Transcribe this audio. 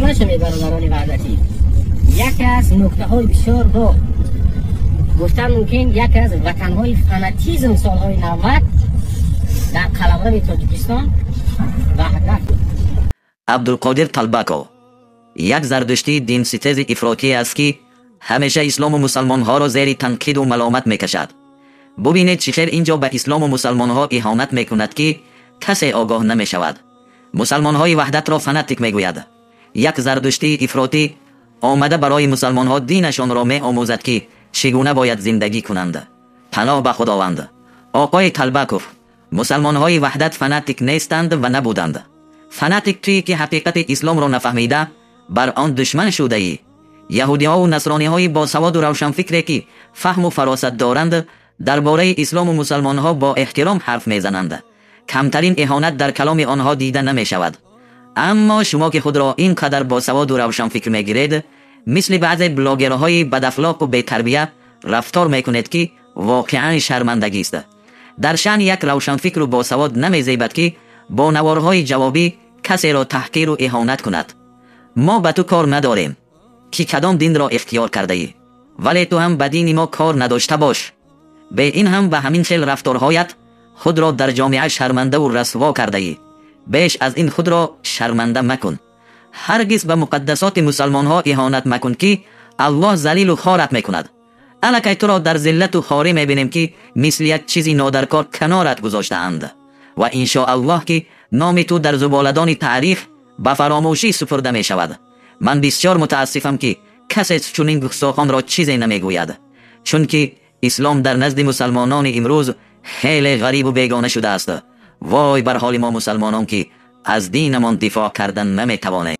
خبر شمید برادران وحدتی، یکی از نکته های بسیار رو گفتن ممکن یکی از وطن های فناتیزم سالهای 90 در قلمرو تاجیکستان وحدت. عبدالقادر طلبکو یک زردشتی دین ستیز افراطی است که همیشه اسلام و مسلمان ها را زیر تنقید و ملامت میکشد. ببینید چخیر اینجا به اسلام و مسلمان ها اهانت میکند که کسی آگاه نمی شود. مسلمان های وحدت را فناتیک میگوید. یک زردشتی افراطی آمده برای مسلمان ها دینشان را می آموزد که چگونه باید زندگی کنند. پناه به خداوند. آقای طلبکوف، مسلمان های وحدت فناتیک نیستند و نبودند. فناتیک تویی که حقیقت اسلام را نفهمیده بر آن دشمن شده ای. یهودی ها و نصرانی های با سواد و روشن فکری که فهم و فراست دارند درباره اسلام و مسلمان ها با احترام حرف میزنند. کمترین اهانت در کلام آنها دیده نمی شود. اما شما که خود را اینقدر با سواد و روشن فکر میگیرید، مثل بعضی بلاگرهای بد اخلاق و بی تربیت رفتار میکنید که واقعا شرمندگی است. در شأن یک روشن فکر و با سواد نمیزیبد که با نوارهای جوابی کسی را تحقیر و اهانت کند. ما به تو کار نداریم که کدام دین را اختیار کرده ای، ولی تو هم به دین ما کار نداشته باش. به این هم به همین خیل رفتارهایت خود را در جامعه شرمنده و رسوا کرده ای. بیش از این خود را شرمنده مکن. هرگز به مقدسات مسلمان ها اهانت مکن که الله ذلیل و خوارت میکند. الکی تو را در ذلت و خواری میبینیم که مثل یک چیزی نادرکار کنارت گذاشته اند و انشاءالله که نام تو در زبالدان تاریخ به فراموشی سپرده می شود. من بسیار متاسفم که کسی چنین گستاخان را چیزی نمیگوید، چون که اسلام در نزد مسلمانان امروز خیلی غریب و بیگانه شده است. وای بر حال ما مسلمانان که از دینمان دفاع کردن نمیتوانیم.